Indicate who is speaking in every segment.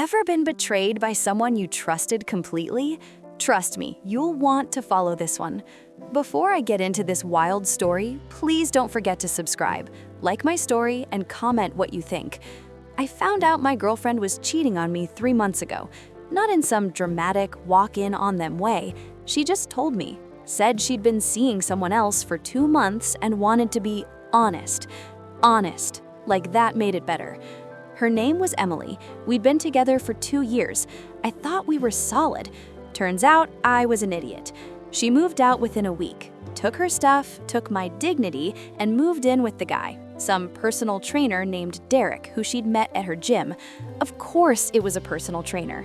Speaker 1: Ever been betrayed by someone you trusted completely? Trust me, you'll want to follow this one. Before I get into this wild story, please don't forget to subscribe, like my story, and comment what you think. I found out my girlfriend was cheating on me 3 months ago. Not in some dramatic walk-in-on-them way. She just told me. Said she'd been seeing someone else for 2 months and wanted to be honest. Honest. Like that made it better. Her name was Emily. We'd been together for 2 years. I thought we were solid. Turns out I was an idiot. She moved out within a week, took her stuff, took my dignity, and moved in with the guy, some personal trainer named Derek, who she'd met at her gym. Of course it was a personal trainer.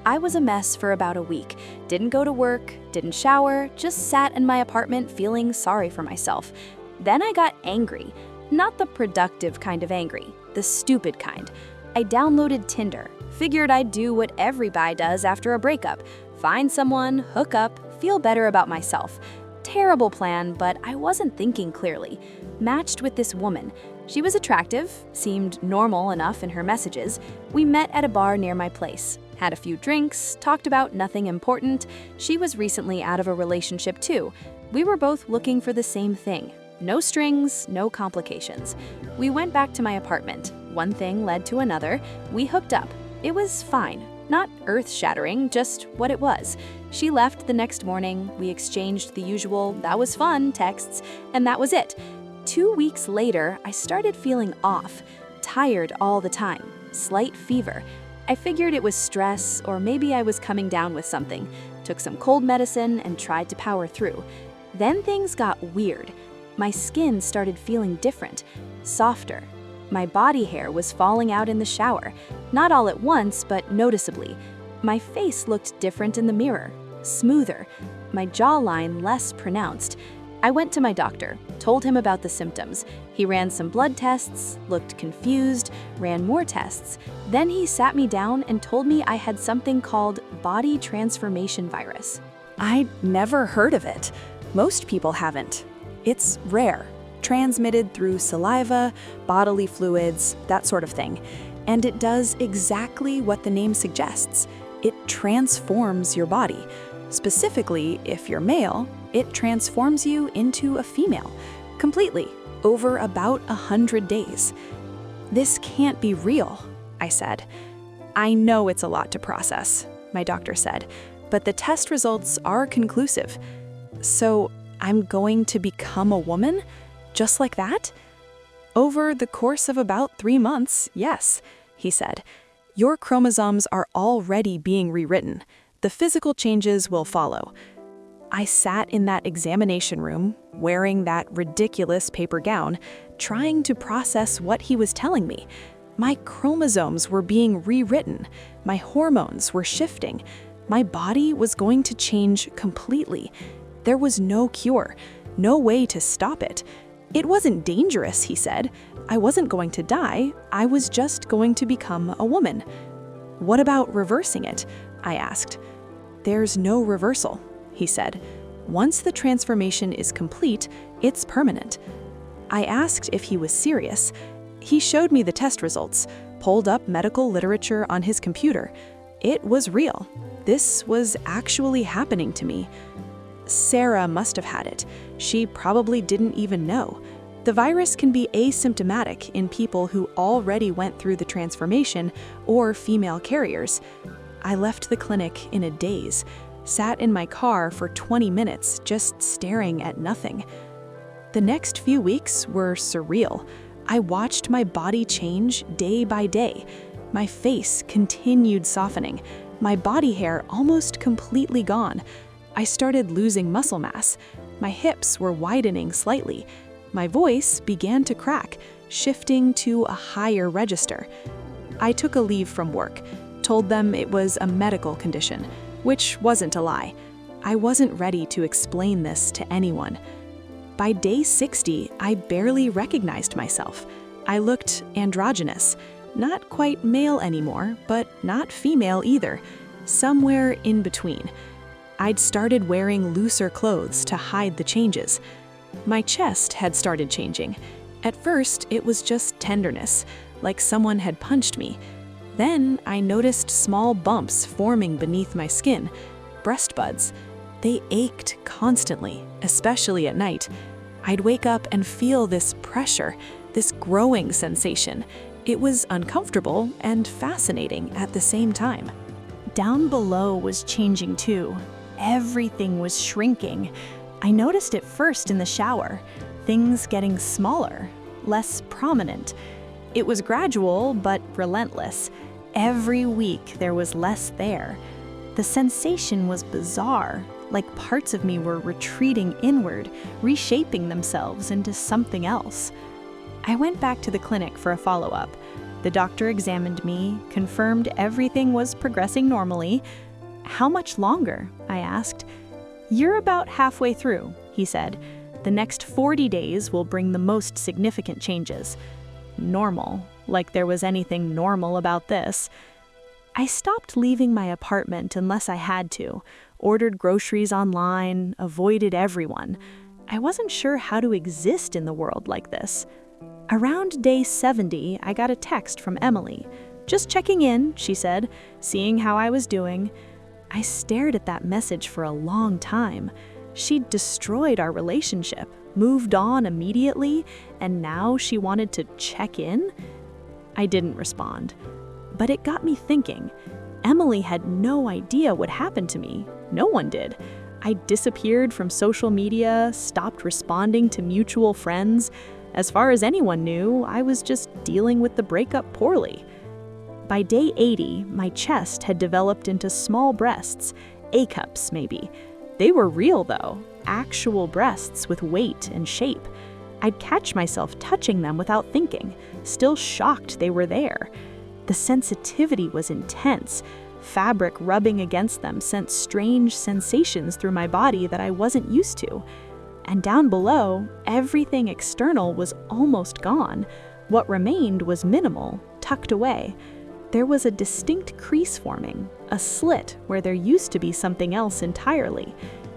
Speaker 1: I was a mess for about a week. Didn't go to work, didn't shower, just sat in my apartment feeling sorry for myself. Then I got angry. Not the productive kind of angry, the stupid kind. I downloaded Tinder, figured I'd do what every guy does after a breakup. Find someone, hook up, feel better about myself. Terrible plan, but I wasn't thinking clearly. Matched with this woman. She was attractive, seemed normal enough in her messages. We met at a bar near my place. Had a few drinks, talked about nothing important. She was recently out of a relationship too. We were both looking for the same thing. No strings, no complications. We went back to my apartment. One thing led to another. We hooked up. It was fine. Not earth-shattering, just what it was. She left the next morning. We exchanged the usual "that was fun" texts, and that was it. 2 weeks later, I started feeling off. Tired all the time. Slight fever. I figured it was stress, or maybe I was coming down with something. Took some cold medicine and tried to power through. Then things got weird. My skin started feeling different, softer. My body hair was falling out in the shower. Not all at once, but noticeably. My face looked different in the mirror, smoother. My jawline less pronounced. I went to my doctor, told him about the symptoms. He ran some blood tests, looked confused, ran more tests. Then he sat me down and told me I had something called body transformation virus.
Speaker 2: I'd never heard of it. Most people haven't. It's rare, transmitted through saliva, bodily fluids, that sort of thing. And it does exactly what the name suggests. It transforms your body. Specifically, if you're male, it transforms you into a female, completely, over about 100 days. This can't be real, I said. I know it's a lot to process, my doctor said, but the test results are conclusive. So I'm going to become a woman? Just like that? Over the course of about 3 months, yes, he said. Your chromosomes are already being rewritten. The physical changes will follow. I sat in that examination room, wearing that ridiculous paper gown, trying to process what he was telling me. My chromosomes were being rewritten. My hormones were shifting. My body was going to change completely. There was no cure, no way to stop it. It wasn't dangerous, he said. I wasn't going to die. I was just going to become a woman. What about reversing it? I asked. There's no reversal, he said. Once the transformation is complete, it's permanent. I asked if he was serious. He showed me the test results, pulled up medical literature on his computer. It was real. This was actually happening to me. Sarah must have had it. She probably didn't even know. The virus can be asymptomatic in people who already went through the transformation or female carriers. I left the clinic in a daze, sat in my car for 20 minutes just staring at nothing. The next few weeks were surreal. I watched my body change day by day. My face continued softening. My body hair almost completely gone. I started losing muscle mass. My hips were widening slightly. My voice began to crack, shifting to a higher register. I took a leave from work, told them it was a medical condition, which wasn't a lie. I wasn't ready to explain this to anyone. By day 60, I barely recognized myself. I looked androgynous, not quite male anymore, but not female either, somewhere in between. I'd started wearing looser clothes to hide the changes. My chest had started changing. At first, it was just tenderness, like someone had punched me. Then I noticed small bumps forming beneath my skin, breast buds. They ached constantly, especially at night. I'd wake up and feel this pressure, this growing sensation. It was uncomfortable and fascinating at the same time. Down below was changing too. Everything was shrinking. I noticed it first in the shower, things getting smaller, less prominent. It was gradual but relentless. Every week there was less there. The sensation was bizarre, like parts of me were retreating inward, reshaping themselves into something else. I went back to the clinic for a follow-up. The doctor examined me, confirmed everything was progressing normally. "How much longer?" I asked. "You're about halfway through," he said. "The next 40 days will bring the most significant changes." Normal, like there was anything normal about this. I stopped leaving my apartment unless I had to, ordered groceries online, avoided everyone. I wasn't sure how to exist in the world like this. Around day 70, I got a text from Emily. "Just checking in," she said, seeing how I was doing. I stared at that message for a long time. She'd destroyed our relationship, moved on immediately, and now she wanted to check in? I didn't respond. But it got me thinking. Emily had no idea what happened to me. No one did. I disappeared from social media, stopped responding to mutual friends. As far as anyone knew, I was just dealing with the breakup poorly. By day 80, my chest had developed into small breasts, A-cups maybe. They were real though, actual breasts with weight and shape. I'd catch myself touching them without thinking, still shocked they were there. The sensitivity was intense. Fabric rubbing against them sent strange sensations through my body that I wasn't used to. And down below, everything external was almost gone. What remained was minimal, tucked away. There was a distinct crease forming, a slit where there used to be something else entirely.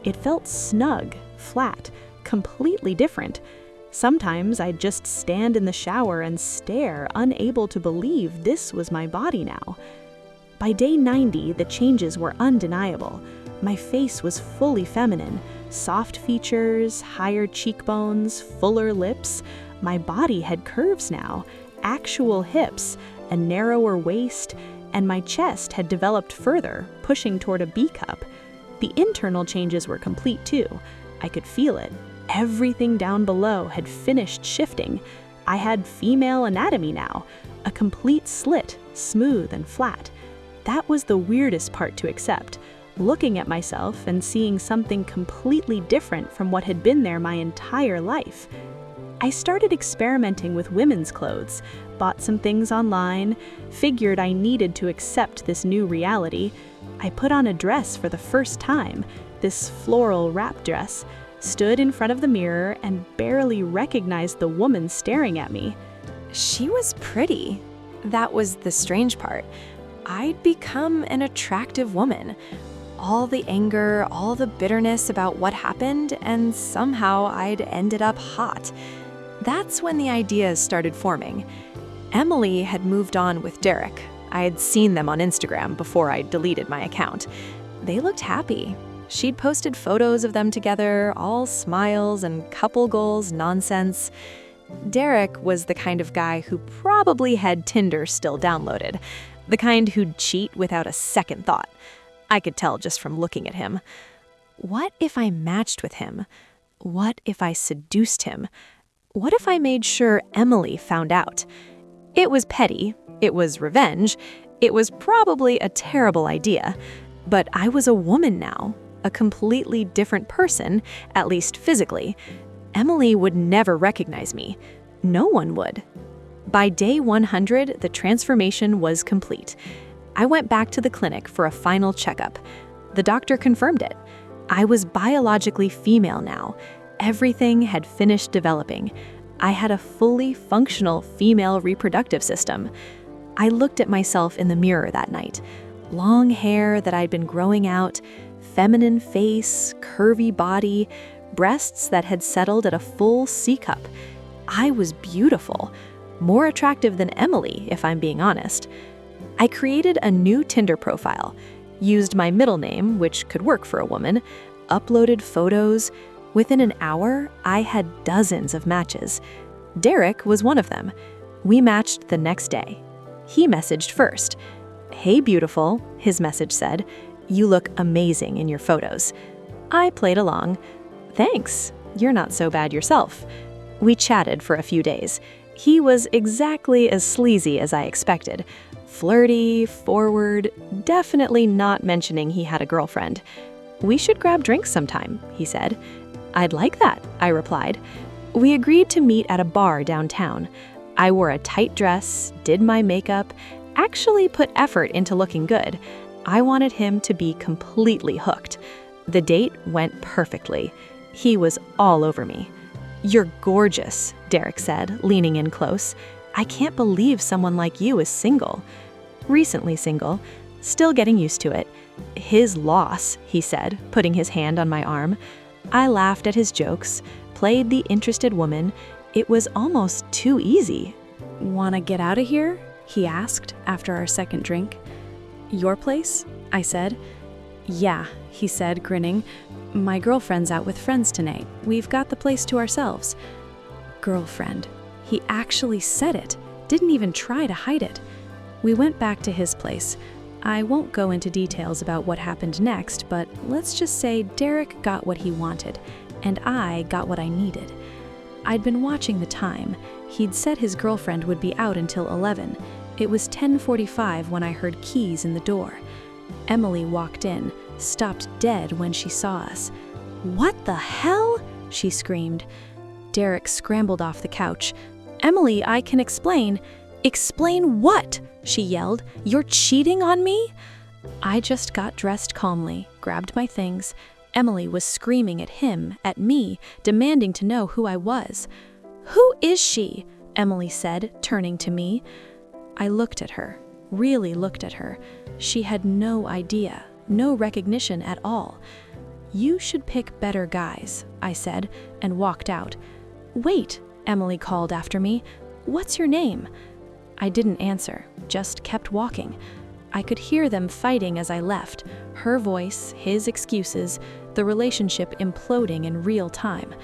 Speaker 2: It felt snug, flat, completely different. Sometimes I'd just stand in the shower and stare, unable to believe this was my body now. By day 90, the changes were undeniable. My face was fully feminine, soft features, higher cheekbones, fuller lips. My body had curves now, actual hips, a narrower waist, and my chest had developed further, pushing toward a B cup. The internal changes were complete too. I could feel it. Everything down below had finished shifting. I had female anatomy now, a complete slit, smooth and flat. That was the weirdest part to accept, looking at myself and seeing something completely different from what had been there my entire life. I started experimenting with women's clothes, bought some things online, figured I needed to accept this new reality. I put on a dress for the first time, this floral wrap dress, stood in front of the mirror and barely recognized the woman staring at me.
Speaker 1: She was pretty. That was the strange part. I'd become an attractive woman. All the anger, all the bitterness about what happened, and somehow I'd ended up hot. That's when the ideas started forming. Emily had moved on with Derek. I had seen them on Instagram before I deleted my account. They looked happy. She'd posted photos of them together, all smiles and couple goals nonsense. Derek was the kind of guy who probably had Tinder still downloaded, the kind who'd cheat without a second thought. I could tell just from looking at him. What if I matched with him? What if I seduced him? What if I made sure Emily found out? It was petty. It was revenge. It was probably a terrible idea. But I was a woman now, a completely different person, at least physically. Emily would never recognize me. No one would. By day 100, the transformation was complete. I went back to the clinic for a final checkup. The doctor confirmed it. I was biologically female now. Everything had finished developing. I had a fully functional female reproductive system. I looked at myself in the mirror that night. Long hair that I'd been growing out, feminine face, curvy body, breasts that had settled at a full C-cup. I was beautiful, more attractive than Emily, if I'm being honest.
Speaker 2: I created a new Tinder profile, used my middle name, which could work for a woman, uploaded photos. Within an hour, I had dozens of matches. Derek was one of them. We matched the next day. He messaged first. "Hey, beautiful," his message said. "You look amazing in your photos." I played along. "Thanks. You're not so bad yourself." We chatted for a few days. He was exactly as sleazy as I expected. Flirty, forward, definitely not mentioning he had a girlfriend. "We should grab drinks sometime," he said. "I'd like that," I replied. We agreed to meet at a bar downtown. I wore a tight dress, did my makeup, actually put effort into looking good. I wanted him to be completely hooked. The date went perfectly. He was all over me. "You're gorgeous," Derek said, leaning in close. "I can't believe someone like you is single." "Recently single. Still getting used to it." "His loss," he said, putting his hand on my arm. I laughed at his jokes, played the interested woman. It was almost too easy. "Wanna get out of here?" he asked after our second drink. "Your place?" I said. "Yeah," he said, grinning. "My girlfriend's out with friends tonight. We've got the place to ourselves." Girlfriend. He actually said it, didn't even try to hide it. We went back to his place. I won't go into details about what happened next, but let's just say Derek got what he wanted, and I got what I needed. I'd been watching the time. He'd said his girlfriend would be out until 11. It was 10:45 when I heard keys in the door. Emily walked in, stopped dead when she saw us. "What the hell?" she screamed. Derek scrambled off the couch. "Emily, I can explain." "Explain what?" she yelled. "You're cheating on me?" I just got dressed calmly, grabbed my things. Emily was screaming at him, at me, demanding to know who I was. "Who is she?" Emily said, turning to me. I looked at her, really looked at her. She had no idea, no recognition at all. "You should pick better guys," I said, and walked out. "Wait," Emily called after me. "What's your name?" I didn't answer, just kept walking. I could hear them fighting as I left, her voice, his excuses, the relationship imploding in real time.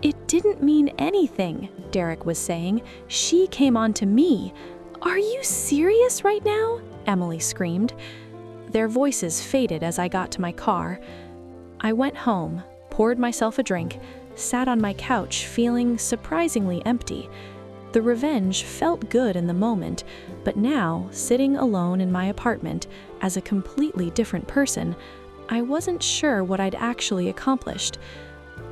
Speaker 2: "It didn't mean anything," Derek was saying. "She came on to me." "Are you serious right now?" Emily screamed. Their voices faded as I got to my car. I went home, poured myself a drink, sat on my couch feeling surprisingly empty. The revenge felt good in the moment, but now, sitting alone in my apartment as a completely different person, I wasn't sure what I'd actually accomplished.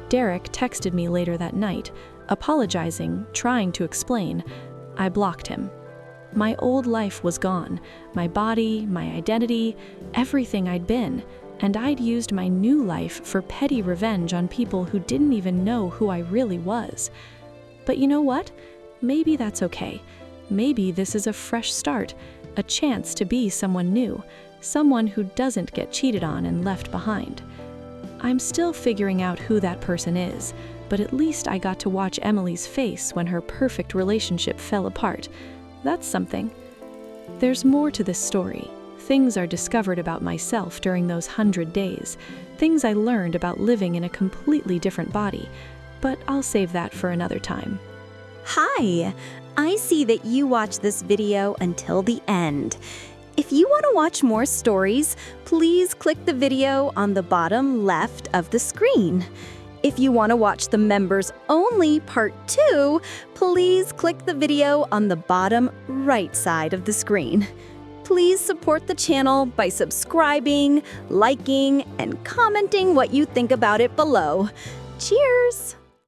Speaker 2: Derek texted me later that night, apologizing, trying to explain. I blocked him. My old life was gone, my body, my identity, everything I'd been, and I'd used my new life for petty revenge on people who didn't even know who I really was. But you know what? Maybe that's okay. Maybe this is a fresh start, a chance to be someone new, someone who doesn't get cheated on and left behind. I'm still figuring out who that person is, but at least I got to watch Emily's face when her perfect relationship fell apart. That's something. There's more to this story. Things are discovered about myself during those 100 days, things I learned about living in a completely different body, but I'll save that for another time.
Speaker 3: Hi! I see that you watched this video until the end. If you want to watch more stories, please click the video on the bottom left of the screen. If you want to watch the members only part 2, please click the video on the bottom right side of the screen. Please support the channel by subscribing, liking, and commenting what you think about it below. Cheers!